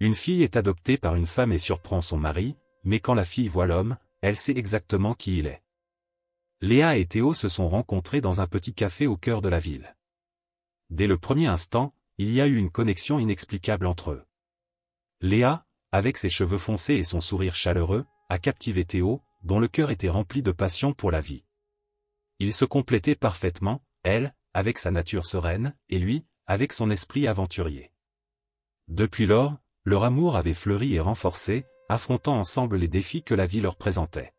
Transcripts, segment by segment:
Une fille est adoptée par une femme et surprend son mari, mais quand la fille voit l'homme, elle sait exactement qui il est. Léa et Théo se sont rencontrés dans un petit café au cœur de la ville. Dès le premier instant, il y a eu une connexion inexplicable entre eux. Léa, avec ses cheveux foncés et son sourire chaleureux, a captivé Théo, dont le cœur était rempli de passion pour la vie. Ils se complétaient parfaitement, elle, avec sa nature sereine, et lui, avec son esprit aventurier. Depuis lors, leur amour avait fleuri et renforcé, affrontant ensemble les défis que la vie leur présentait.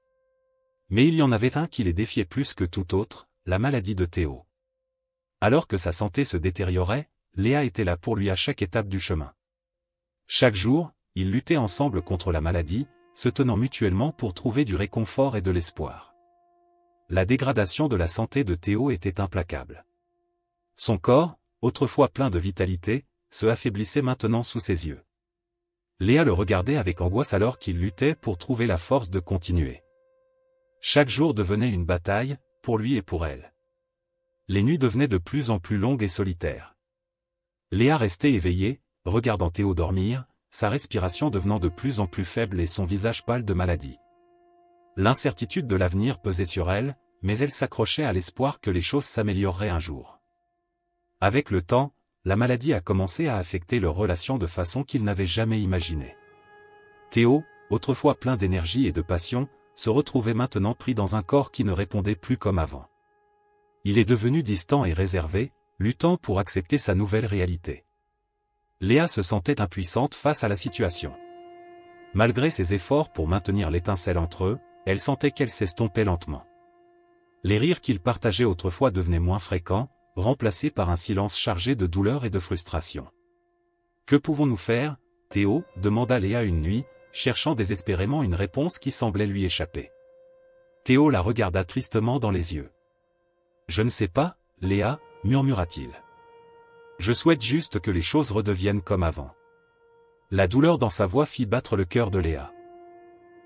Mais il y en avait un qui les défiait plus que tout autre, la maladie de Théo. Alors que sa santé se détériorait, Léa était là pour lui à chaque étape du chemin. Chaque jour, ils luttaient ensemble contre la maladie, se tenant mutuellement pour trouver du réconfort et de l'espoir. La dégradation de la santé de Théo était implacable. Son corps, autrefois plein de vitalité, se affaiblissait maintenant sous ses yeux. Léa le regardait avec angoisse alors qu'il luttait pour trouver la force de continuer. Chaque jour devenait une bataille, pour lui et pour elle. Les nuits devenaient de plus en plus longues et solitaires. Léa restait éveillée, regardant Théo dormir, sa respiration devenant de plus en plus faible et son visage pâle de maladie. L'incertitude de l'avenir pesait sur elle, mais elle s'accrochait à l'espoir que les choses s'amélioreraient un jour. Avec le temps, la maladie a commencé à affecter leurs relations de façon qu'ils n'avaient jamais imaginée. Théo, autrefois plein d'énergie et de passion, se retrouvait maintenant pris dans un corps qui ne répondait plus comme avant. Il est devenu distant et réservé, luttant pour accepter sa nouvelle réalité. Léa se sentait impuissante face à la situation. Malgré ses efforts pour maintenir l'étincelle entre eux, elle sentait qu'elle s'estompait lentement. Les rires qu'ils partageaient autrefois devenaient moins fréquents, remplacés par un silence chargé de douleur et de frustration. « Que pouvons-nous faire, Théo » demanda Léa une nuit, cherchant désespérément une réponse qui semblait lui échapper. Théo la regarda tristement dans les yeux. « Je ne sais pas, Léa, » murmura-t-il. « Je souhaite juste que les choses redeviennent comme avant. » La douleur dans sa voix fit battre le cœur de Léa.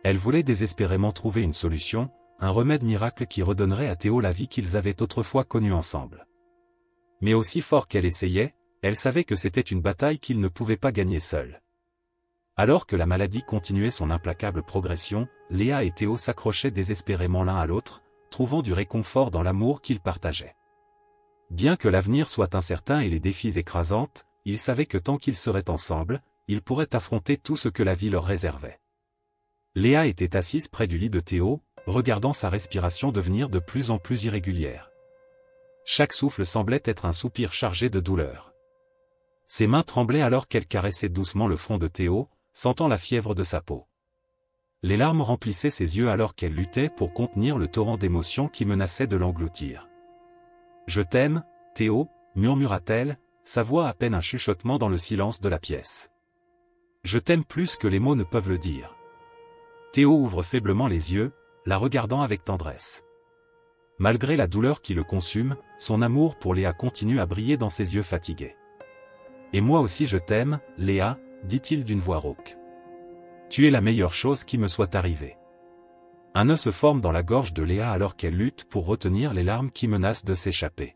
Elle voulait désespérément trouver une solution, un remède miracle qui redonnerait à Théo la vie qu'ils avaient autrefois connue ensemble. Mais aussi fort qu'elle essayait, elle savait que c'était une bataille qu'ils ne pouvaient pas gagner seuls. Alors que la maladie continuait son implacable progression, Léa et Théo s'accrochaient désespérément l'un à l'autre, trouvant du réconfort dans l'amour qu'ils partageaient. Bien que l'avenir soit incertain et les défis écrasants, ils savaient que tant qu'ils seraient ensemble, ils pourraient affronter tout ce que la vie leur réservait. Léa était assise près du lit de Théo, regardant sa respiration devenir de plus en plus irrégulière. Chaque souffle semblait être un soupir chargé de douleur. Ses mains tremblaient alors qu'elle caressait doucement le front de Théo, sentant la fièvre de sa peau. Les larmes remplissaient ses yeux alors qu'elle luttait pour contenir le torrent d'émotions qui menaçait de l'engloutir. « Je t'aime, Théo » murmura-t-elle, sa voix à peine un chuchotement dans le silence de la pièce. « Je t'aime plus que les mots ne peuvent le dire. » Théo ouvre faiblement les yeux, la regardant avec tendresse. Malgré la douleur qui le consume, son amour pour Léa continue à briller dans ses yeux fatigués. « Et moi aussi je t'aime, Léa » dit-il d'une voix rauque. « Tu es la meilleure chose qui me soit arrivée. » Un nœud se forme dans la gorge de Léa alors qu'elle lutte pour retenir les larmes qui menacent de s'échapper.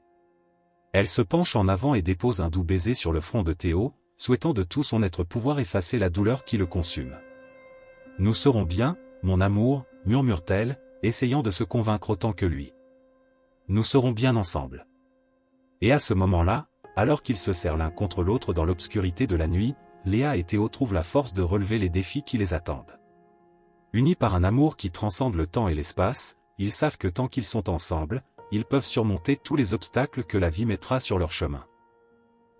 Elle se penche en avant et dépose un doux baiser sur le front de Théo, souhaitant de tout son être pouvoir effacer la douleur qui le consume. « Nous serons bien, mon amour » murmure-t-elle, essayant de se convaincre autant que lui. « Nous serons bien ensemble. » Et à ce moment-là, alors qu'ils se serrent l'un contre l'autre dans l'obscurité de la nuit, Léa et Théo trouvent la force de relever les défis qui les attendent. Unis par un amour qui transcende le temps et l'espace, ils savent que tant qu'ils sont ensemble, ils peuvent surmonter tous les obstacles que la vie mettra sur leur chemin.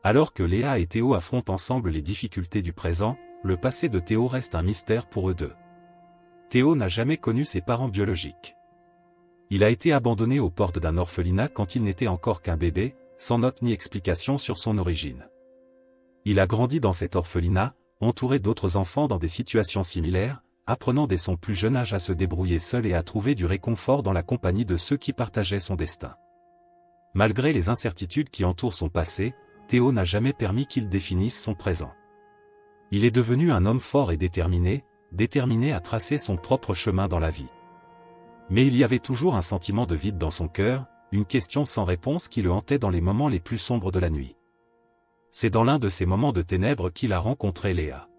Alors que Léa et Théo affrontent ensemble les difficultés du présent, le passé de Théo reste un mystère pour eux deux. Théo n'a jamais connu ses parents biologiques. Il a été abandonné aux portes d'un orphelinat quand il n'était encore qu'un bébé, sans note ni explication sur son origine. Il a grandi dans cet orphelinat, entouré d'autres enfants dans des situations similaires, apprenant dès son plus jeune âge à se débrouiller seul et à trouver du réconfort dans la compagnie de ceux qui partageaient son destin. Malgré les incertitudes qui entourent son passé, Théo n'a jamais permis qu'il définisse son présent. Il est devenu un homme fort et déterminé à tracer son propre chemin dans la vie. Mais il y avait toujours un sentiment de vide dans son cœur, une question sans réponse qui le hantait dans les moments les plus sombres de la nuit. C'est dans l'un de ces moments de ténèbres qu'il a rencontré Léa.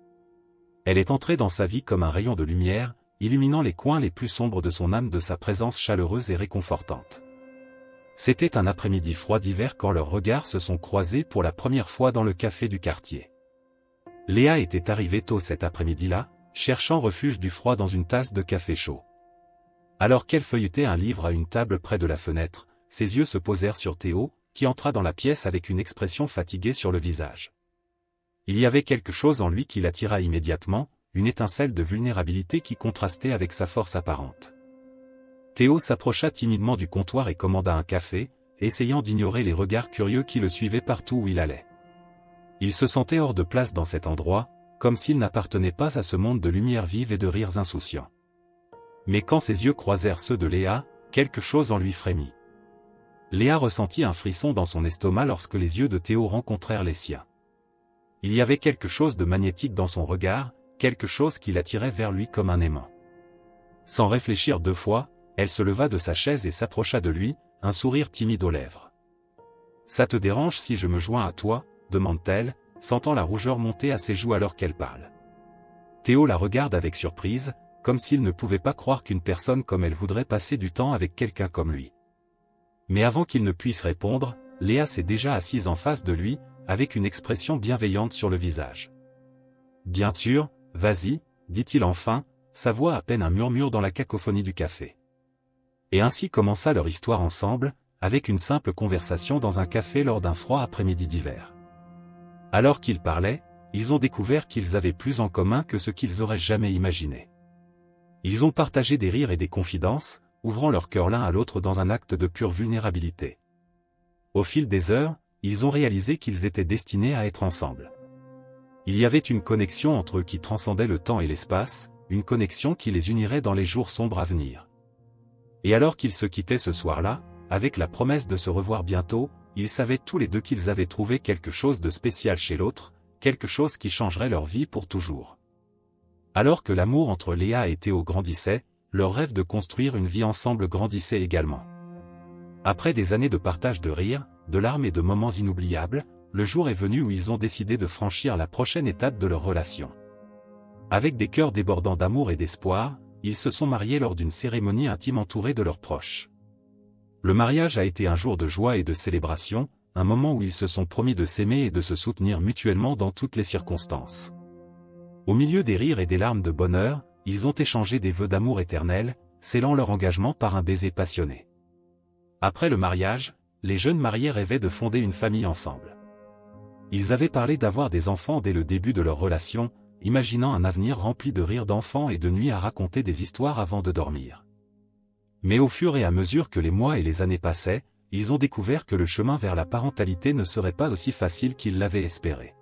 Elle est entrée dans sa vie comme un rayon de lumière, illuminant les coins les plus sombres de son âme de sa présence chaleureuse et réconfortante. C'était un après-midi froid d'hiver quand leurs regards se sont croisés pour la première fois dans le café du quartier. Léa était arrivée tôt cet après-midi-là, cherchant refuge du froid dans une tasse de café chaud. Alors qu'elle feuilletait un livre à une table près de la fenêtre, ses yeux se posèrent sur Théo, qui entra dans la pièce avec une expression fatiguée sur le visage. Il y avait quelque chose en lui qui l'attira immédiatement, une étincelle de vulnérabilité qui contrastait avec sa force apparente. Théo s'approcha timidement du comptoir et commanda un café, essayant d'ignorer les regards curieux qui le suivaient partout où il allait. Il se sentait hors de place dans cet endroit, comme s'il n'appartenait pas à ce monde de lumière vive et de rires insouciants. Mais quand ses yeux croisèrent ceux de Léa, quelque chose en lui frémit. Léa ressentit un frisson dans son estomac lorsque les yeux de Théo rencontrèrent les siens. Il y avait quelque chose de magnétique dans son regard, quelque chose qui l'attirait vers lui comme un aimant. Sans réfléchir deux fois, elle se leva de sa chaise et s'approcha de lui, un sourire timide aux lèvres. « Ça te dérange si je me joins à toi ?» demande-t-elle, sentant la rougeur monter à ses joues alors qu'elle parle. Théo la regarde avec surprise, comme s'il ne pouvait pas croire qu'une personne comme elle voudrait passer du temps avec quelqu'un comme lui. Mais avant qu'il ne puisse répondre, Léa s'est déjà assise en face de lui, avec une expression bienveillante sur le visage. « Bien sûr, vas-y, dit-il enfin, sa voix à peine un murmure dans la cacophonie du café. Et ainsi commença leur histoire ensemble, avec une simple conversation dans un café lors d'un froid après-midi d'hiver. Alors qu'ils parlaient, ils ont découvert qu'ils avaient plus en commun que ce qu'ils auraient jamais imaginé. Ils ont partagé des rires et des confidences, ouvrant leur cœur l'un à l'autre dans un acte de pure vulnérabilité. Au fil des heures, ils ont réalisé qu'ils étaient destinés à être ensemble. Il y avait une connexion entre eux qui transcendait le temps et l'espace, une connexion qui les unirait dans les jours sombres à venir. Et alors qu'ils se quittaient ce soir-là, avec la promesse de se revoir bientôt, ils savaient tous les deux qu'ils avaient trouvé quelque chose de spécial chez l'autre, quelque chose qui changerait leur vie pour toujours. Alors que l'amour entre Léa et Théo grandissait, leur rêve de construire une vie ensemble grandissait également. Après des années de partage de rires, de larmes et de moments inoubliables, le jour est venu où ils ont décidé de franchir la prochaine étape de leur relation. Avec des cœurs débordants d'amour et d'espoir, ils se sont mariés lors d'une cérémonie intime entourée de leurs proches. Le mariage a été un jour de joie et de célébration, un moment où ils se sont promis de s'aimer et de se soutenir mutuellement dans toutes les circonstances. Au milieu des rires et des larmes de bonheur, ils ont échangé des vœux d'amour éternel, scellant leur engagement par un baiser passionné. Après le mariage, les jeunes mariés rêvaient de fonder une famille ensemble. Ils avaient parlé d'avoir des enfants dès le début de leur relation, imaginant un avenir rempli de rires d'enfants et de nuits à raconter des histoires avant de dormir. Mais au fur et à mesure que les mois et les années passaient, ils ont découvert que le chemin vers la parentalité ne serait pas aussi facile qu'ils l'avaient espéré.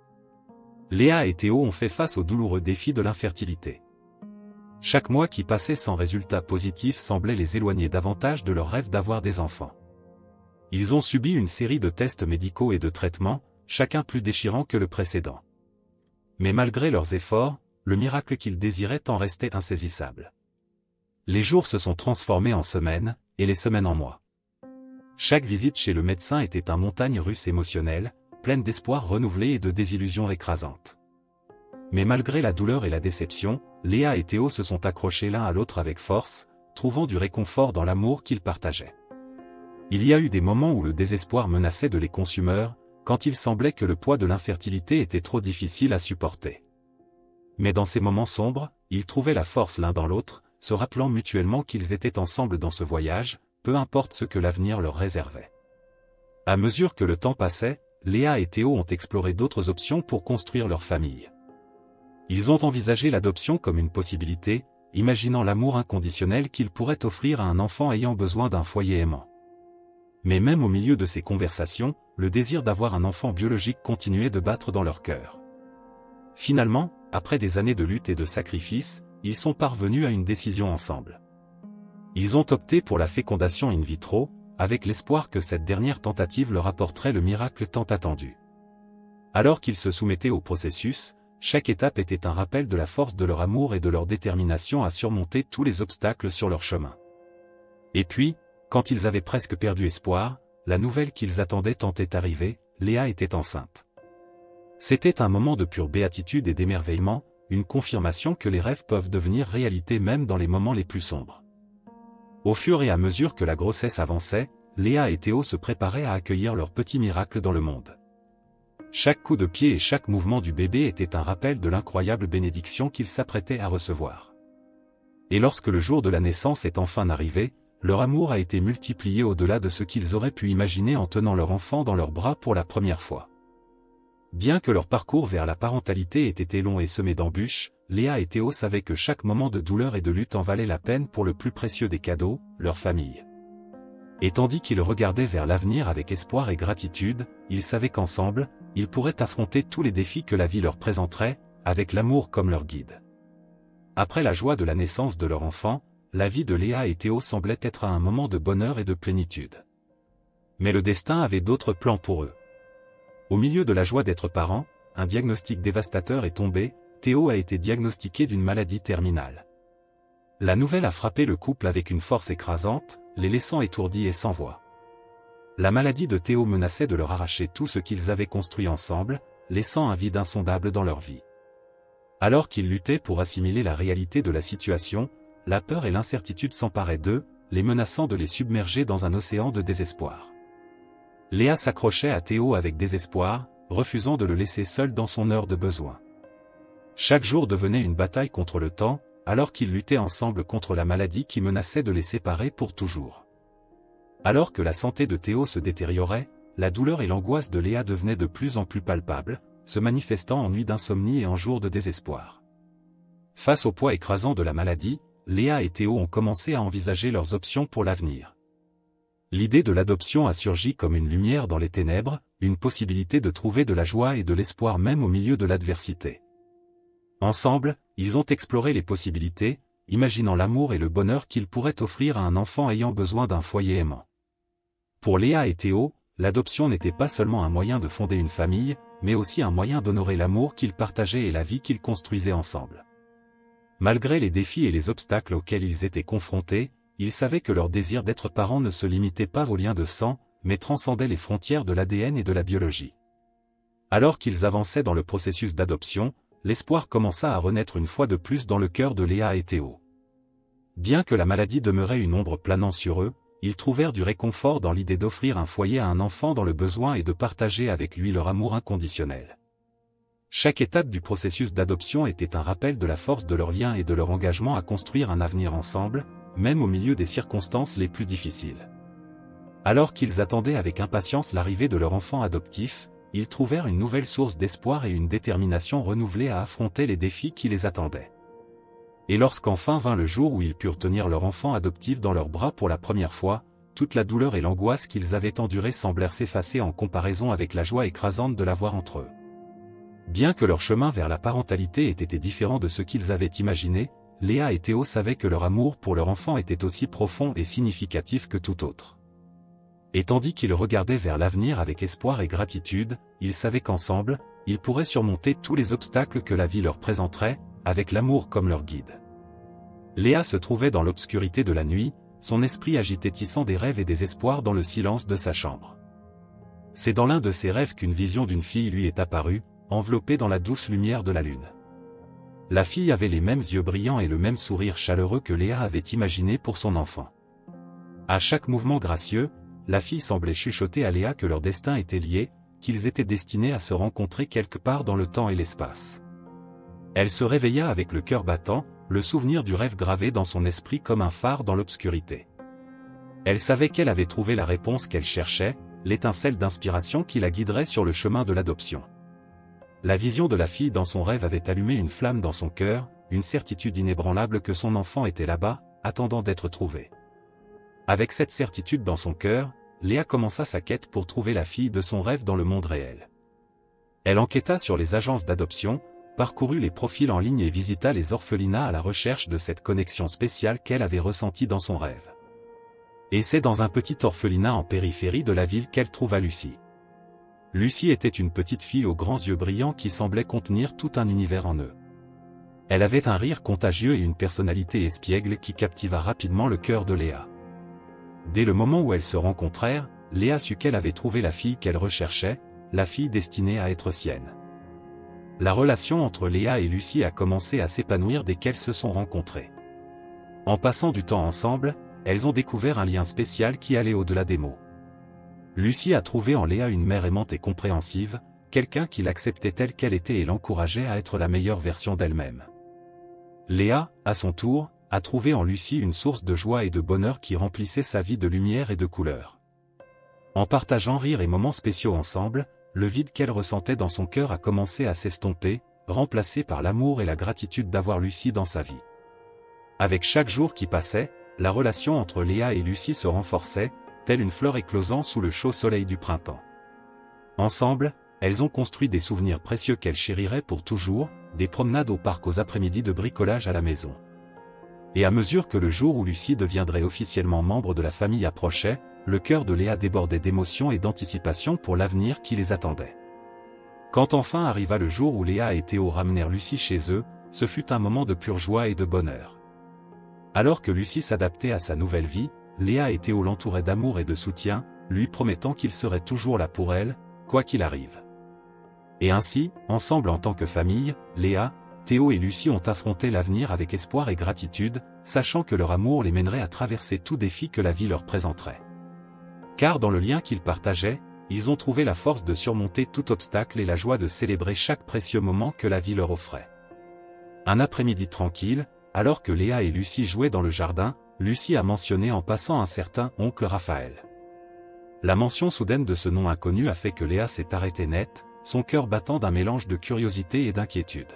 Léa et Théo ont fait face au douloureux défi de l'infertilité. Chaque mois qui passait sans résultat positif semblait les éloigner davantage de leur rêve d'avoir des enfants. Ils ont subi une série de tests médicaux et de traitements, chacun plus déchirant que le précédent. Mais malgré leurs efforts, le miracle qu'ils désiraient en restait insaisissable. Les jours se sont transformés en semaines, et les semaines en mois. Chaque visite chez le médecin était un montagne russe émotionnelle, pleine d'espoir renouvelé et de désillusions écrasantes. Mais malgré la douleur et la déception, Léa et Théo se sont accrochés l'un à l'autre avec force, trouvant du réconfort dans l'amour qu'ils partageaient. Il y a eu des moments où le désespoir menaçait de les consumer, quand il semblait que le poids de l'infertilité était trop difficile à supporter. Mais dans ces moments sombres, ils trouvaient la force l'un dans l'autre, se rappelant mutuellement qu'ils étaient ensemble dans ce voyage, peu importe ce que l'avenir leur réservait. À mesure que le temps passait, Léa et Théo ont exploré d'autres options pour construire leur famille. Ils ont envisagé l'adoption comme une possibilité, imaginant l'amour inconditionnel qu'ils pourraient offrir à un enfant ayant besoin d'un foyer aimant. Mais même au milieu de ces conversations, le désir d'avoir un enfant biologique continuait de battre dans leur cœur. Finalement, après des années de lutte et de sacrifices, ils sont parvenus à une décision ensemble. Ils ont opté pour la fécondation in vitro, avec l'espoir que cette dernière tentative leur apporterait le miracle tant attendu. Alors qu'ils se soumettaient au processus, chaque étape était un rappel de la force de leur amour et de leur détermination à surmonter tous les obstacles sur leur chemin. Et puis, quand ils avaient presque perdu espoir, la nouvelle qu'ils attendaient tant est arrivée, Léa était enceinte. C'était un moment de pure béatitude et d'émerveillement, une confirmation que les rêves peuvent devenir réalité même dans les moments les plus sombres. Au fur et à mesure que la grossesse avançait, Léa et Théo se préparaient à accueillir leur petit miracle dans le monde. Chaque coup de pied et chaque mouvement du bébé était un rappel de l'incroyable bénédiction qu'ils s'apprêtaient à recevoir. Et lorsque le jour de la naissance est enfin arrivé, leur amour a été multiplié au-delà de ce qu'ils auraient pu imaginer en tenant leur enfant dans leurs bras pour la première fois. Bien que leur parcours vers la parentalité ait été long et semé d'embûches, Léa et Théo savaient que chaque moment de douleur et de lutte en valait la peine pour le plus précieux des cadeaux, leur famille. Et tandis qu'ils regardaient vers l'avenir avec espoir et gratitude, ils savaient qu'ensemble, ils pourraient affronter tous les défis que la vie leur présenterait, avec l'amour comme leur guide. Après la joie de la naissance de leur enfant, la vie de Léa et Théo semblait être à un moment de bonheur et de plénitude. Mais le destin avait d'autres plans pour eux. Au milieu de la joie d'être parents, un diagnostic dévastateur est tombé, Théo a été diagnostiqué d'une maladie terminale. La nouvelle a frappé le couple avec une force écrasante, les laissant étourdis et sans voix. La maladie de Théo menaçait de leur arracher tout ce qu'ils avaient construit ensemble, laissant un vide insondable dans leur vie. Alors qu'ils luttaient pour assimiler la réalité de la situation, la peur et l'incertitude s'emparaient d'eux, les menaçant de les submerger dans un océan de désespoir. Léa s'accrochait à Théo avec désespoir, refusant de le laisser seul dans son heure de besoin. Chaque jour devenait une bataille contre le temps, alors qu'ils luttaient ensemble contre la maladie qui menaçait de les séparer pour toujours. Alors que la santé de Théo se détériorait, la douleur et l'angoisse de Léa devenaient de plus en plus palpables, se manifestant en nuits d'insomnie et en jours de désespoir. Face au poids écrasant de la maladie, Léa et Théo ont commencé à envisager leurs options pour l'avenir. L'idée de l'adoption a surgi comme une lumière dans les ténèbres, une possibilité de trouver de la joie et de l'espoir même au milieu de l'adversité. Ensemble, ils ont exploré les possibilités, imaginant l'amour et le bonheur qu'ils pourraient offrir à un enfant ayant besoin d'un foyer aimant. Pour Léa et Théo, l'adoption n'était pas seulement un moyen de fonder une famille, mais aussi un moyen d'honorer l'amour qu'ils partageaient et la vie qu'ils construisaient ensemble. Malgré les défis et les obstacles auxquels ils étaient confrontés, ils savaient que leur désir d'être parents ne se limitait pas aux liens de sang, mais transcendait les frontières de l'ADN et de la biologie. Alors qu'ils avançaient dans le processus d'adoption, l'espoir commença à renaître une fois de plus dans le cœur de Léa et Théo. Bien que la maladie demeurait une ombre planant sur eux, ils trouvèrent du réconfort dans l'idée d'offrir un foyer à un enfant dans le besoin et de partager avec lui leur amour inconditionnel. Chaque étape du processus d'adoption était un rappel de la force de leur lien et de leur engagement à construire un avenir ensemble, même au milieu des circonstances les plus difficiles. Alors qu'ils attendaient avec impatience l'arrivée de leur enfant adoptif, ils trouvèrent une nouvelle source d'espoir et une détermination renouvelée à affronter les défis qui les attendaient. Et lorsqu'enfin vint le jour où ils purent tenir leur enfant adoptif dans leurs bras pour la première fois, toute la douleur et l'angoisse qu'ils avaient endurées semblèrent s'effacer en comparaison avec la joie écrasante de l'avoir entre eux. Bien que leur chemin vers la parentalité ait été différent de ce qu'ils avaient imaginé, Léa et Théo savaient que leur amour pour leur enfant était aussi profond et significatif que tout autre. Et tandis qu'ils regardaient vers l'avenir avec espoir et gratitude, ils savaient qu'ensemble, ils pourraient surmonter tous les obstacles que la vie leur présenterait, avec l'amour comme leur guide. Léa se trouvait dans l'obscurité de la nuit, son esprit agité tissant des rêves et des espoirs dans le silence de sa chambre. C'est dans l'un de ses rêves qu'une vision d'une fille lui est apparue, enveloppée dans la douce lumière de la lune. La fille avait les mêmes yeux brillants et le même sourire chaleureux que Léa avait imaginé pour son enfant. À chaque mouvement gracieux, la fille semblait chuchoter à Léa que leur destin était lié, qu'ils étaient destinés à se rencontrer quelque part dans le temps et l'espace. Elle se réveilla avec le cœur battant, le souvenir du rêve gravé dans son esprit comme un phare dans l'obscurité. Elle savait qu'elle avait trouvé la réponse qu'elle cherchait, l'étincelle d'inspiration qui la guiderait sur le chemin de l'adoption. La vision de la fille dans son rêve avait allumé une flamme dans son cœur, une certitude inébranlable que son enfant était là-bas, attendant d'être trouvé. Avec cette certitude dans son cœur, Léa commença sa quête pour trouver la fille de son rêve dans le monde réel. Elle enquêta sur les agences d'adoption, parcourut les profils en ligne et visita les orphelinats à la recherche de cette connexion spéciale qu'elle avait ressentie dans son rêve. Et c'est dans un petit orphelinat en périphérie de la ville qu'elle trouva Lucie. Lucie était une petite fille aux grands yeux brillants qui semblait contenir tout un univers en eux. Elle avait un rire contagieux et une personnalité espiègle qui captiva rapidement le cœur de Léa. Dès le moment où elles se rencontrèrent, Léa sut qu'elle avait trouvé la fille qu'elle recherchait, la fille destinée à être sienne. la relation entre Léa et Lucie a commencé à s'épanouir dès qu'elles se sont rencontrées. En passant du temps ensemble, elles ont découvert un lien spécial qui allait au-delà des mots. Lucie a trouvé en Léa une mère aimante et compréhensive, quelqu'un qui l'acceptait telle qu'elle était et l'encourageait à être la meilleure version d'elle-même. Léa, à son tour, a trouvé en Lucie une source de joie et de bonheur qui remplissait sa vie de lumière et de couleurs. En partageant rires et moments spéciaux ensemble, le vide qu'elle ressentait dans son cœur a commencé à s'estomper, remplacé par l'amour et la gratitude d'avoir Lucie dans sa vie. Avec chaque jour qui passait, la relation entre Léa et Lucie se renforçait, telle une fleur éclosant sous le chaud soleil du printemps. Ensemble, elles ont construit des souvenirs précieux qu'elles chériraient pour toujours, des promenades au parc aux après-midi de bricolage à la maison. Et à mesure que le jour où Lucie deviendrait officiellement membre de la famille approchait, le cœur de Léa débordait d'émotion et d'anticipation pour l'avenir qui les attendait. Quand enfin arriva le jour où Léa et Théo ramenèrent Lucie chez eux, ce fut un moment de pure joie et de bonheur. Alors que Lucie s'adaptait à sa nouvelle vie, Léa et Théo l'entouraient d'amour et de soutien, lui promettant qu'ils seraient toujours là pour elle, quoi qu'il arrive. Et ainsi, ensemble en tant que famille, Léa, Théo et Lucie ont affronté l'avenir avec espoir et gratitude, sachant que leur amour les mènerait à traverser tout défi que la vie leur présenterait. Car dans le lien qu'ils partageaient, ils ont trouvé la force de surmonter tout obstacle et la joie de célébrer chaque précieux moment que la vie leur offrait. Un après-midi tranquille, alors que Léa et Lucie jouaient dans le jardin, Lucie a mentionné en passant un certain oncle Raphaël. La mention soudaine de ce nom inconnu a fait que Léa s'est arrêtée net, son cœur battant d'un mélange de curiosité et d'inquiétude.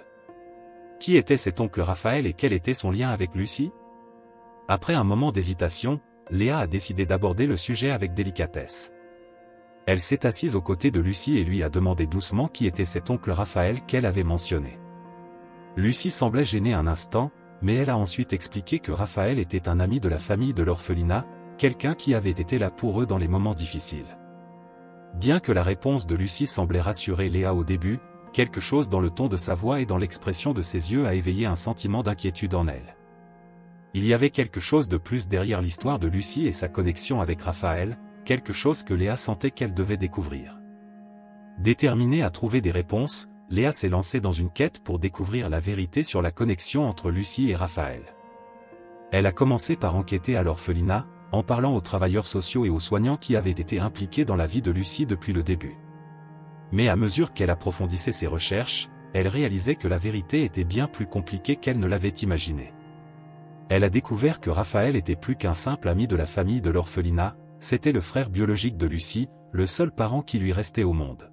Qui était cet oncle Raphaël et quel était son lien avec Lucie? Après un moment d'hésitation, Léa a décidé d'aborder le sujet avec délicatesse. Elle s'est assise aux côtés de Lucie et lui a demandé doucement qui était cet oncle Raphaël qu'elle avait mentionné. Lucie semblait gênée un instant, mais elle a ensuite expliqué que Raphaël était un ami de la famille de l'orphelinat, quelqu'un qui avait été là pour eux dans les moments difficiles. Bien que la réponse de Lucie semblait rassurer Léa au début, quelque chose dans le ton de sa voix et dans l'expression de ses yeux a éveillé un sentiment d'inquiétude en elle. Il y avait quelque chose de plus derrière l'histoire de Lucie et sa connexion avec Raphaël, quelque chose que Léa sentait qu'elle devait découvrir. Déterminée à trouver des réponses, Léa s'est lancée dans une quête pour découvrir la vérité sur la connexion entre Lucie et Raphaël. Elle a commencé par enquêter à l'orphelinat, en parlant aux travailleurs sociaux et aux soignants qui avaient été impliqués dans la vie de Lucie depuis le début. Mais à mesure qu'elle approfondissait ses recherches, elle réalisait que la vérité était bien plus compliquée qu'elle ne l'avait imaginé. Elle a découvert que Raphaël était plus qu'un simple ami de la famille de l'orphelinat, c'était le frère biologique de Lucie, le seul parent qui lui restait au monde.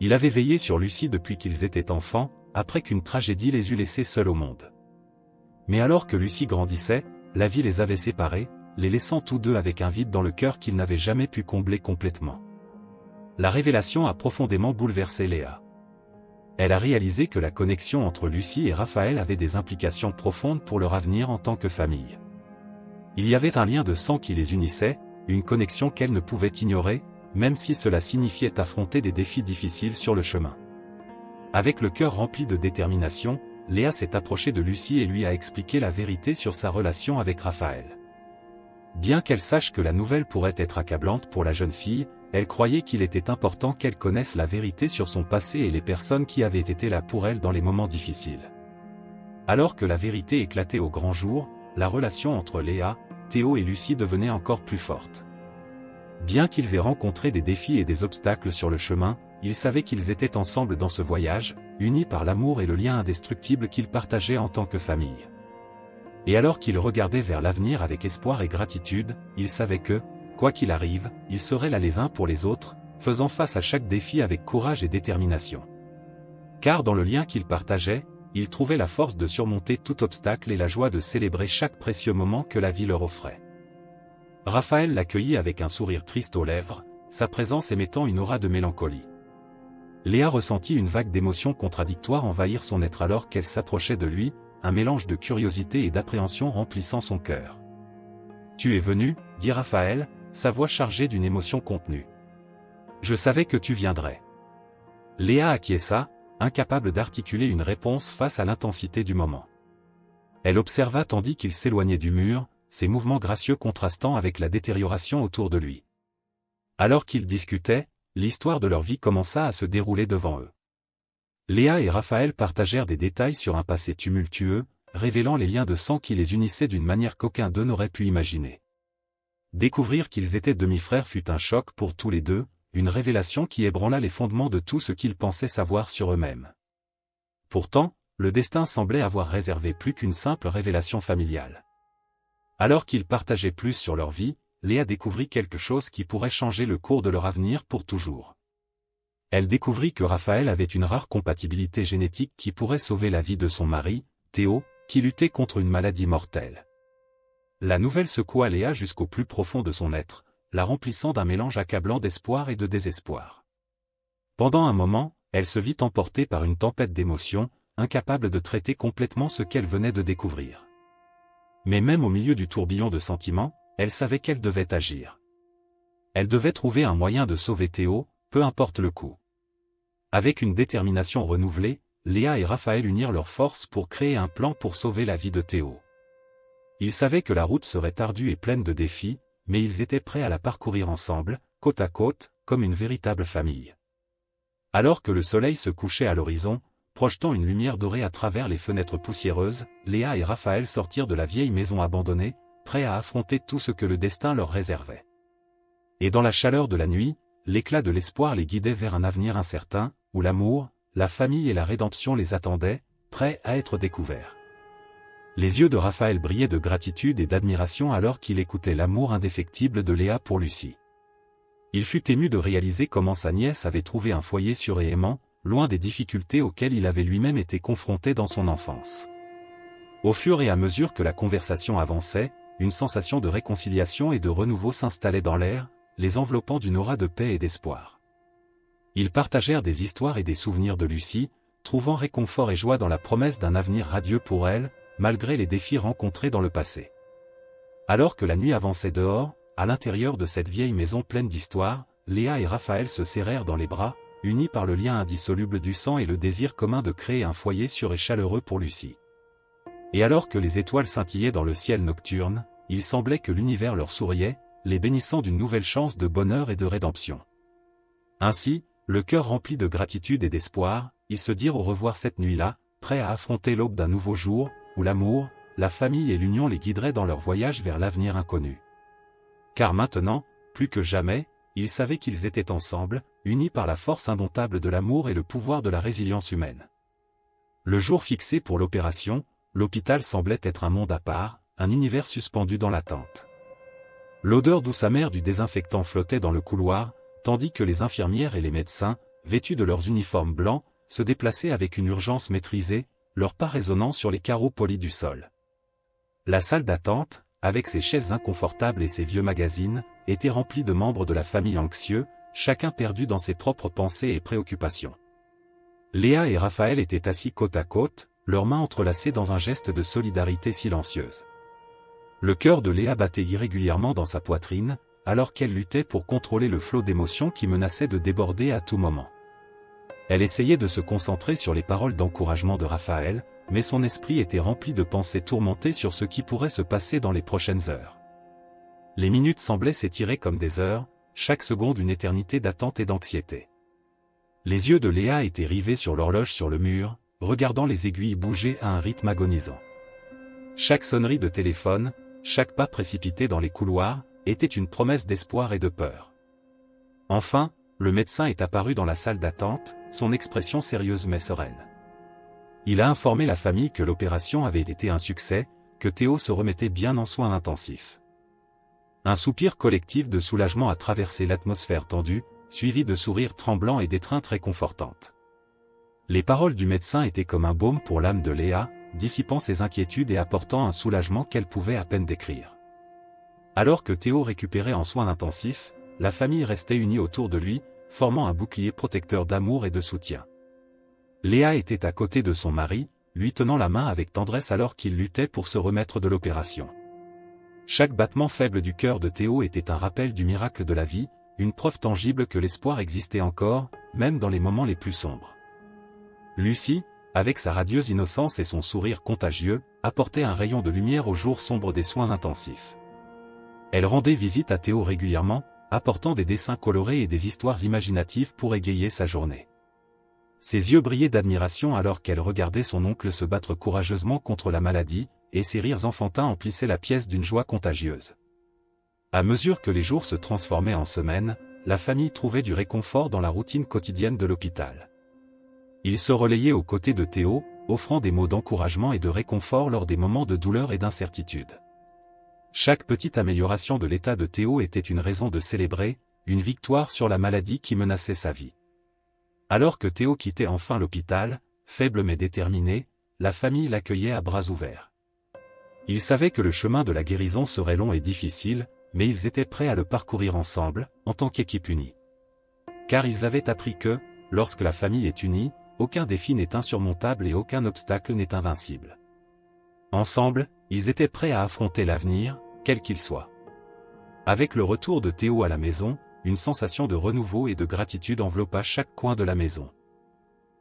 Il avait veillé sur Lucie depuis qu'ils étaient enfants, après qu'une tragédie les eût laissés seuls au monde. Mais alors que Lucie grandissait, la vie les avait séparés, les laissant tous deux avec un vide dans le cœur qu'ils n'avaient jamais pu combler complètement. La révélation a profondément bouleversé Léa. Elle a réalisé que la connexion entre Lucie et Raphaël avait des implications profondes pour leur avenir en tant que famille. Il y avait un lien de sang qui les unissait, une connexion qu'elle ne pouvait ignorer, même si cela signifiait affronter des défis difficiles sur le chemin. Avec le cœur rempli de détermination, Léa s'est approchée de Lucie et lui a expliqué la vérité sur sa relation avec Raphaël. Bien qu'elle sache que la nouvelle pourrait être accablante pour la jeune fille, elle croyait qu'il était important qu'elle connaisse la vérité sur son passé et les personnes qui avaient été là pour elle dans les moments difficiles. Alors que la vérité éclatait au grand jour, la relation entre Léa, Théo et Lucie devenait encore plus forte. Bien qu'ils aient rencontré des défis et des obstacles sur le chemin, ils savaient qu'ils étaient ensemble dans ce voyage, unis par l'amour et le lien indestructible qu'ils partageaient en tant que famille. Et alors qu'ils regardaient vers l'avenir avec espoir et gratitude, ils savaient que, quoi qu'il arrive, ils seraient là les uns pour les autres, faisant face à chaque défi avec courage et détermination. Car dans le lien qu'ils partageaient, ils trouvaient la force de surmonter tout obstacle et la joie de célébrer chaque précieux moment que la vie leur offrait. Raphaël l'accueillit avec un sourire triste aux lèvres, sa présence émettant une aura de mélancolie. Léa ressentit une vague d'émotions contradictoires envahir son être alors qu'elle s'approchait de lui, un mélange de curiosité et d'appréhension remplissant son cœur. « Tu es venu, dit Raphaël, sa voix chargée d'une émotion contenue. Je savais que tu viendrais. » Léa acquiesça, incapable d'articuler une réponse face à l'intensité du moment. Elle observa tandis qu'il s'éloignait du mur, ses mouvements gracieux contrastant avec la détérioration autour de lui. Alors qu'ils discutaient, l'histoire de leur vie commença à se dérouler devant eux. Léa et Raphaël partagèrent des détails sur un passé tumultueux, révélant les liens de sang qui les unissaient d'une manière qu'aucun d'eux n'aurait pu imaginer. Découvrir qu'ils étaient demi-frères fut un choc pour tous les deux, une révélation qui ébranla les fondements de tout ce qu'ils pensaient savoir sur eux-mêmes. Pourtant, le destin semblait avoir réservé plus qu'une simple révélation familiale. Alors qu'ils partageaient plus sur leur vie, Léa découvrit quelque chose qui pourrait changer le cours de leur avenir pour toujours. Elle découvrit que Raphaël avait une rare compatibilité génétique qui pourrait sauver la vie de son mari, Théo, qui luttait contre une maladie mortelle. La nouvelle secoua Léa jusqu'au plus profond de son être, la remplissant d'un mélange accablant d'espoir et de désespoir. Pendant un moment, elle se vit emportée par une tempête d'émotions, incapable de traiter complètement ce qu'elle venait de découvrir. Mais même au milieu du tourbillon de sentiments, elle savait qu'elle devait agir. Elle devait trouver un moyen de sauver Théo, peu importe le coût. Avec une détermination renouvelée, Léa et Raphaël unirent leurs forces pour créer un plan pour sauver la vie de Théo. Ils savaient que la route serait ardue et pleine de défis, mais ils étaient prêts à la parcourir ensemble, côte à côte, comme une véritable famille. Alors que le soleil se couchait à l'horizon, projetant une lumière dorée à travers les fenêtres poussiéreuses, Léa et Raphaël sortirent de la vieille maison abandonnée, prêts à affronter tout ce que le destin leur réservait. Et dans la chaleur de la nuit, l'éclat de l'espoir les guidait vers un avenir incertain, où l'amour, la famille et la rédemption les attendaient, prêts à être découverts. Les yeux de Raphaël brillaient de gratitude et d'admiration alors qu'il écoutait l'amour indéfectible de Léa pour Lucie. Il fut ému de réaliser comment sa nièce avait trouvé un foyer sûr et aimant, loin des difficultés auxquelles il avait lui-même été confronté dans son enfance. Au fur et à mesure que la conversation avançait, une sensation de réconciliation et de renouveau s'installait dans l'air, les enveloppant d'une aura de paix et d'espoir. Ils partagèrent des histoires et des souvenirs de Lucie, trouvant réconfort et joie dans la promesse d'un avenir radieux pour elle, malgré les défis rencontrés dans le passé. Alors que la nuit avançait dehors, à l'intérieur de cette vieille maison pleine d'histoires, Léa et Raphaël se serrèrent dans les bras, unis par le lien indissoluble du sang et le désir commun de créer un foyer sûr et chaleureux pour Lucie. Et alors que les étoiles scintillaient dans le ciel nocturne, il semblait que l'univers leur souriait, les bénissant d'une nouvelle chance de bonheur et de rédemption. Ainsi, le cœur rempli de gratitude et d'espoir, ils se dirent au revoir cette nuit-là, prêts à affronter l'aube d'un nouveau jour, où l'amour, la famille et l'union les guideraient dans leur voyage vers l'avenir inconnu. Car maintenant, plus que jamais, ils savaient qu'ils étaient ensemble, unis par la force indomptable de l'amour et le pouvoir de la résilience humaine. Le jour fixé pour l'opération, l'hôpital semblait être un monde à part, un univers suspendu dans l'attente. L'odeur douce amère du désinfectant flottait dans le couloir, tandis que les infirmières et les médecins, vêtus de leurs uniformes blancs, se déplaçaient avec une urgence maîtrisée, leurs pas résonnant sur les carreaux polis du sol. La salle d'attente, avec ses chaises inconfortables et ses vieux magazines, était remplie de membres de la famille anxieux, chacun perdu dans ses propres pensées et préoccupations. Léa et Raphaël étaient assis côte à côte, leurs mains entrelacées dans un geste de solidarité silencieuse. Le cœur de Léa battait irrégulièrement dans sa poitrine, alors qu'elle luttait pour contrôler le flot d'émotions qui menaçait de déborder à tout moment. Elle essayait de se concentrer sur les paroles d'encouragement de Raphaël, mais son esprit était rempli de pensées tourmentées sur ce qui pourrait se passer dans les prochaines heures. Les minutes semblaient s'étirer comme des heures, chaque seconde une éternité d'attente et d'anxiété. Les yeux de Léa étaient rivés sur l'horloge sur le mur, regardant les aiguilles bouger à un rythme agonisant. Chaque sonnerie de téléphone, chaque pas précipité dans les couloirs, était une promesse d'espoir et de peur. Enfin, le médecin est apparu dans la salle d'attente, son expression sérieuse mais sereine. Il a informé la famille que l'opération avait été un succès, que Théo se remettait bien en soins intensifs. Un soupir collectif de soulagement a traversé l'atmosphère tendue, suivi de sourires tremblants et d'étreintes réconfortantes. Les paroles du médecin étaient comme un baume pour l'âme de Léa, dissipant ses inquiétudes et apportant un soulagement qu'elle pouvait à peine décrire. Alors que Théo récupérait en soins intensifs, la famille restait unie autour de lui, formant un bouclier protecteur d'amour et de soutien. Léa était à côté de son mari, lui tenant la main avec tendresse alors qu'il luttait pour se remettre de l'opération. Chaque battement faible du cœur de Théo était un rappel du miracle de la vie, une preuve tangible que l'espoir existait encore, même dans les moments les plus sombres. Lucie, avec sa radieuse innocence et son sourire contagieux, apportait un rayon de lumière au jour sombre des soins intensifs. Elle rendait visite à Théo régulièrement, apportant des dessins colorés et des histoires imaginatives pour égayer sa journée. Ses yeux brillaient d'admiration alors qu'elle regardait son oncle se battre courageusement contre la maladie, et ses rires enfantins emplissaient la pièce d'une joie contagieuse. À mesure que les jours se transformaient en semaines, la famille trouvait du réconfort dans la routine quotidienne de l'hôpital. Ils se relayaient aux côtés de Théo, offrant des mots d'encouragement et de réconfort lors des moments de douleur et d'incertitude. Chaque petite amélioration de l'état de Théo était une raison de célébrer, une victoire sur la maladie qui menaçait sa vie. Alors que Théo quittait enfin l'hôpital, faible mais déterminé, la famille l'accueillait à bras ouverts. Ils savaient que le chemin de la guérison serait long et difficile, mais ils étaient prêts à le parcourir ensemble, en tant qu'équipe unie. Car ils avaient appris que, lorsque la famille est unie, aucun défi n'est insurmontable et aucun obstacle n'est invincible. Ensemble, ils étaient prêts à affronter l'avenir, quel qu'il soit. Avec le retour de Théo à la maison, une sensation de renouveau et de gratitude enveloppa chaque coin de la maison.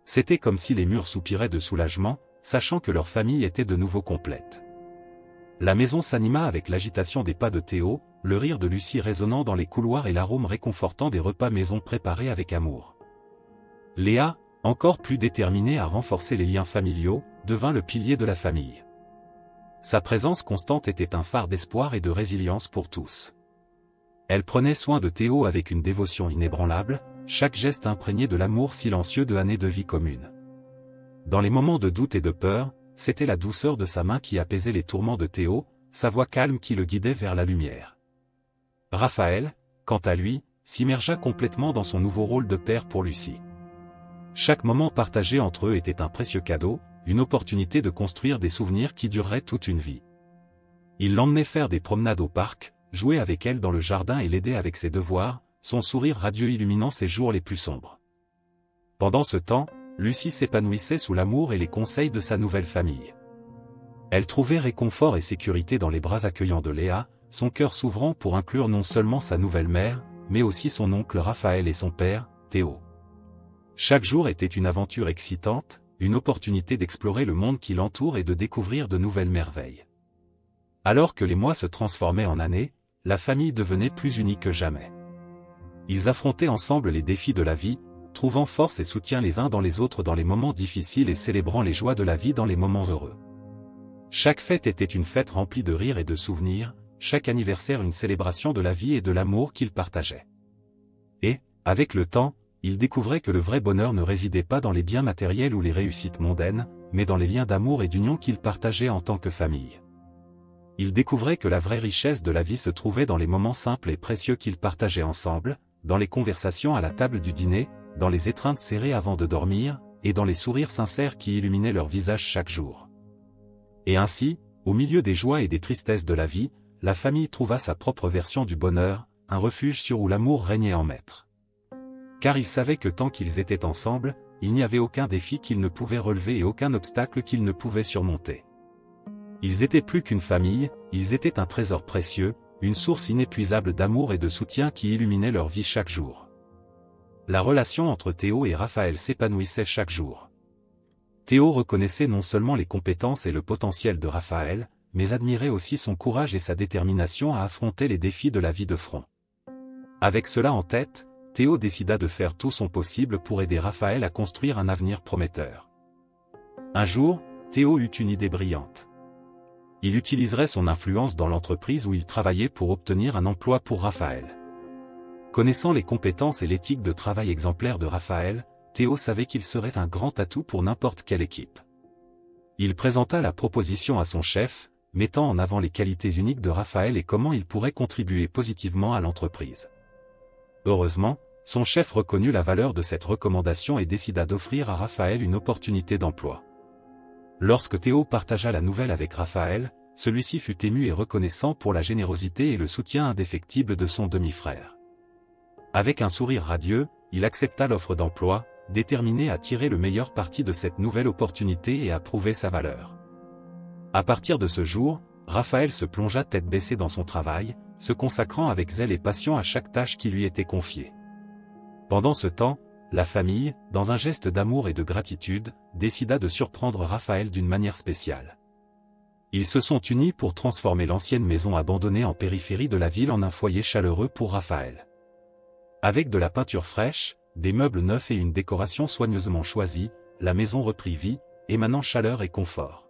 C'était comme si les murs soupiraient de soulagement, sachant que leur famille était de nouveau complète. La maison s'anima avec l'agitation des pas de Théo, le rire de Lucie résonnant dans les couloirs et l'arôme réconfortant des repas maison préparés avec amour. Léa, encore plus déterminée à renforcer les liens familiaux, devint le pilier de la famille. Sa présence constante était un phare d'espoir et de résilience pour tous. Elle prenait soin de Théo avec une dévotion inébranlable, chaque geste imprégné de l'amour silencieux de années de vie commune. Dans les moments de doute et de peur, c'était la douceur de sa main qui apaisait les tourments de Théo, sa voix calme qui le guidait vers la lumière. Raphaël, quant à lui, s'immergea complètement dans son nouveau rôle de père pour Lucie. Chaque moment partagé entre eux était un précieux cadeau, une opportunité de construire des souvenirs qui dureraient toute une vie. Il l'emmenait faire des promenades au parc, jouer avec elle dans le jardin et l'aider avec ses devoirs, son sourire radieux illuminant ses jours les plus sombres. Pendant ce temps, Lucie s'épanouissait sous l'amour et les conseils de sa nouvelle famille. Elle trouvait réconfort et sécurité dans les bras accueillants de Léa, son cœur s'ouvrant pour inclure non seulement sa nouvelle mère, mais aussi son oncle Raphaël et son père, Théo. Chaque jour était une aventure excitante, une opportunité d'explorer le monde qui l'entoure et de découvrir de nouvelles merveilles. Alors que les mois se transformaient en années, la famille devenait plus unie que jamais. Ils affrontaient ensemble les défis de la vie, trouvant force et soutien les uns dans les autres dans les moments difficiles et célébrant les joies de la vie dans les moments heureux. Chaque fête était une fête remplie de rires et de souvenirs, chaque anniversaire une célébration de la vie et de l'amour qu'ils partageaient. Et, avec le temps, ils découvraient que le vrai bonheur ne résidait pas dans les biens matériels ou les réussites mondaines, mais dans les liens d'amour et d'union qu'ils partageaient en tant que famille. Ils découvraient que la vraie richesse de la vie se trouvait dans les moments simples et précieux qu'ils partageaient ensemble, dans les conversations à la table du dîner, dans les étreintes serrées avant de dormir, et dans les sourires sincères qui illuminaient leur visage chaque jour. Et ainsi, au milieu des joies et des tristesses de la vie, la famille trouva sa propre version du bonheur, un refuge sûr où l'amour régnait en maître. Car ils savaient que tant qu'ils étaient ensemble, il n'y avait aucun défi qu'ils ne pouvaient relever et aucun obstacle qu'ils ne pouvaient surmonter. Ils étaient plus qu'une famille, ils étaient un trésor précieux, une source inépuisable d'amour et de soutien qui illuminait leur vie chaque jour. La relation entre Théo et Raphaël s'épanouissait chaque jour. Théo reconnaissait non seulement les compétences et le potentiel de Raphaël, mais admirait aussi son courage et sa détermination à affronter les défis de la vie de front. Avec cela en tête, Théo décida de faire tout son possible pour aider Raphaël à construire un avenir prometteur. Un jour, Théo eut une idée brillante. Il utiliserait son influence dans l'entreprise où il travaillait pour obtenir un emploi pour Raphaël. Connaissant les compétences et l'éthique de travail exemplaire de Raphaël, Théo savait qu'il serait un grand atout pour n'importe quelle équipe. Il présenta la proposition à son chef, mettant en avant les qualités uniques de Raphaël et comment il pourrait contribuer positivement à l'entreprise. Heureusement, son chef reconnut la valeur de cette recommandation et décida d'offrir à Raphaël une opportunité d'emploi. Lorsque Théo partagea la nouvelle avec Raphaël, celui-ci fut ému et reconnaissant pour la générosité et le soutien indéfectible de son demi-frère. Avec un sourire radieux, il accepta l'offre d'emploi, déterminé à tirer le meilleur parti de cette nouvelle opportunité et à prouver sa valeur. À partir de ce jour, Raphaël se plongea tête baissée dans son travail, se consacrant avec zèle et passion à chaque tâche qui lui était confiée. Pendant ce temps, la famille, dans un geste d'amour et de gratitude, décida de surprendre Raphaël d'une manière spéciale. Ils se sont unis pour transformer l'ancienne maison abandonnée en périphérie de la ville en un foyer chaleureux pour Raphaël. Avec de la peinture fraîche, des meubles neufs et une décoration soigneusement choisie, la maison reprit vie, émanant chaleur et confort.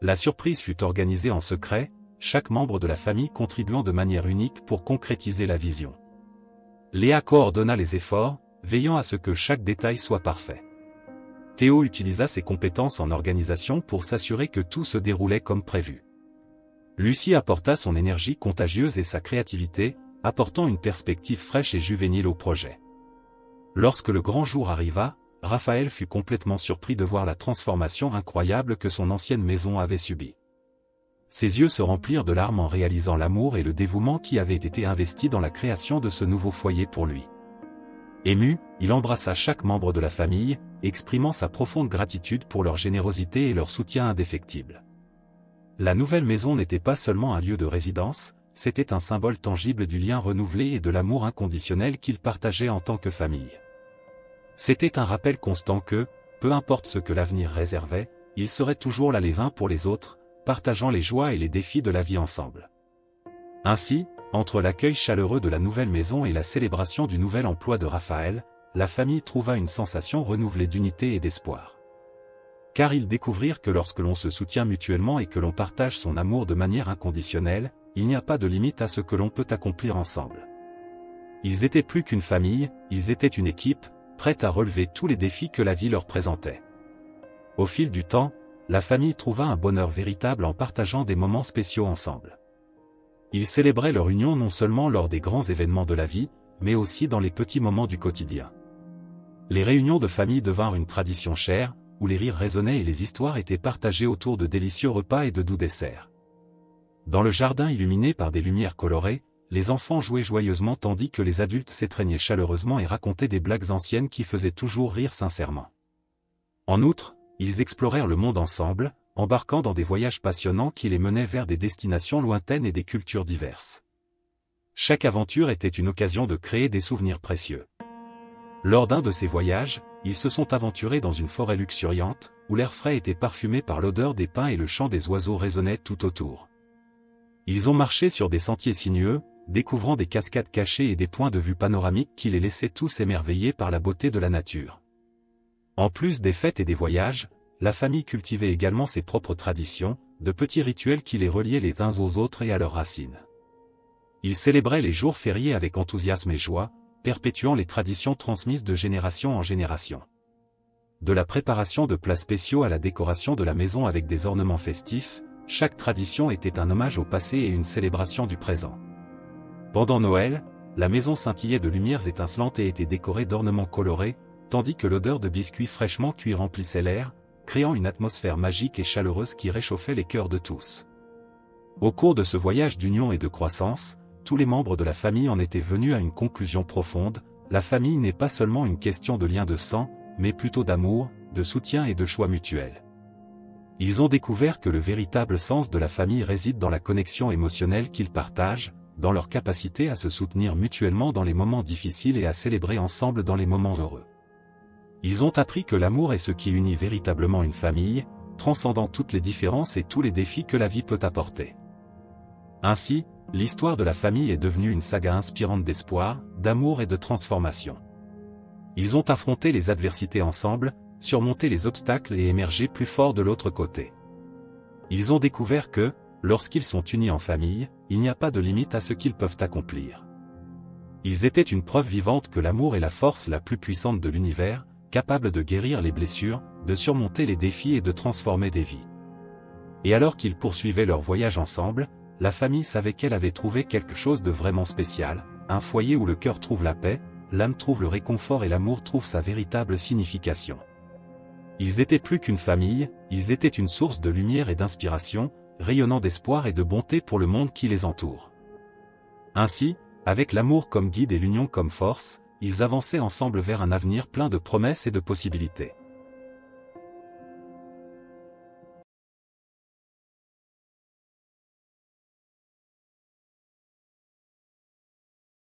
La surprise fut organisée en secret, chaque membre de la famille contribuant de manière unique pour concrétiser la vision. Léa coordonna les efforts, veillant à ce que chaque détail soit parfait. Théo utilisa ses compétences en organisation pour s'assurer que tout se déroulait comme prévu. Lucie apporta son énergie contagieuse et sa créativité, apportant une perspective fraîche et juvénile au projet. Lorsque le grand jour arriva, Raphaël fut complètement surpris de voir la transformation incroyable que son ancienne maison avait subie. Ses yeux se remplirent de larmes en réalisant l'amour et le dévouement qui avaient été investis dans la création de ce nouveau foyer pour lui. Ému, il embrassa chaque membre de la famille, exprimant sa profonde gratitude pour leur générosité et leur soutien indéfectible. La nouvelle maison n'était pas seulement un lieu de résidence, c'était un symbole tangible du lien renouvelé et de l'amour inconditionnel qu'ils partageaient en tant que famille. C'était un rappel constant que, peu importe ce que l'avenir réservait, ils seraient toujours là les uns pour les autres, partageant les joies et les défis de la vie ensemble. Ainsi, entre l'accueil chaleureux de la nouvelle maison et la célébration du nouvel emploi de Raphaël, la famille trouva une sensation renouvelée d'unité et d'espoir. Car ils découvrirent que lorsque l'on se soutient mutuellement et que l'on partage son amour de manière inconditionnelle, il n'y a pas de limite à ce que l'on peut accomplir ensemble. Ils étaient plus qu'une famille, ils étaient une équipe, prête à relever tous les défis que la vie leur présentait. Au fil du temps, la famille trouva un bonheur véritable en partageant des moments spéciaux ensemble. Ils célébraient leur union non seulement lors des grands événements de la vie, mais aussi dans les petits moments du quotidien. Les réunions de famille devinrent une tradition chère, où les rires résonnaient et les histoires étaient partagées autour de délicieux repas et de doux desserts. Dans le jardin illuminé par des lumières colorées, les enfants jouaient joyeusement tandis que les adultes s'étreignaient chaleureusement et racontaient des blagues anciennes qui faisaient toujours rire sincèrement. En outre, ils explorèrent le monde ensemble, embarquant dans des voyages passionnants qui les menaient vers des destinations lointaines et des cultures diverses. Chaque aventure était une occasion de créer des souvenirs précieux. Lors d'un de ces voyages, ils se sont aventurés dans une forêt luxuriante, où l'air frais était parfumé par l'odeur des pins et le chant des oiseaux résonnait tout autour. Ils ont marché sur des sentiers sinueux, découvrant des cascades cachées et des points de vue panoramiques qui les laissaient tous émerveillés par la beauté de la nature. En plus des fêtes et des voyages, la famille cultivait également ses propres traditions, de petits rituels qui les reliaient les uns aux autres et à leurs racines. Ils célébraient les jours fériés avec enthousiasme et joie, perpétuant les traditions transmises de génération en génération. De la préparation de plats spéciaux à la décoration de la maison avec des ornements festifs, chaque tradition était un hommage au passé et une célébration du présent. Pendant Noël, la maison scintillait de lumières étincelantes et était décorée d'ornements colorés, tandis que l'odeur de biscuits fraîchement cuits remplissait l'air, créant une atmosphère magique et chaleureuse qui réchauffait les cœurs de tous. Au cours de ce voyage d'union et de croissance, tous les membres de la famille en étaient venus à une conclusion profonde: la famille n'est pas seulement une question de lien de sang, mais plutôt d'amour, de soutien et de choix mutuels. Ils ont découvert que le véritable sens de la famille réside dans la connexion émotionnelle qu'ils partagent, dans leur capacité à se soutenir mutuellement dans les moments difficiles et à célébrer ensemble dans les moments heureux. Ils ont appris que l'amour est ce qui unit véritablement une famille, transcendant toutes les différences et tous les défis que la vie peut apporter. Ainsi, l'histoire de la famille est devenue une saga inspirante d'espoir, d'amour et de transformation. Ils ont affronté les adversités ensemble, surmonté les obstacles et émergé plus forts de l'autre côté. Ils ont découvert que, lorsqu'ils sont unis en famille, il n'y a pas de limite à ce qu'ils peuvent accomplir. Ils étaient une preuve vivante que l'amour est la force la plus puissante de l'univers, capable de guérir les blessures, de surmonter les défis et de transformer des vies. Et alors qu'ils poursuivaient leur voyage ensemble, la famille savait qu'elle avait trouvé quelque chose de vraiment spécial, un foyer où le cœur trouve la paix, l'âme trouve le réconfort et l'amour trouve sa véritable signification. Ils étaient plus qu'une famille, ils étaient une source de lumière et d'inspiration, rayonnant d'espoir et de bonté pour le monde qui les entoure. Ainsi, avec l'amour comme guide et l'union comme force, ils avançaient ensemble vers un avenir plein de promesses et de possibilités.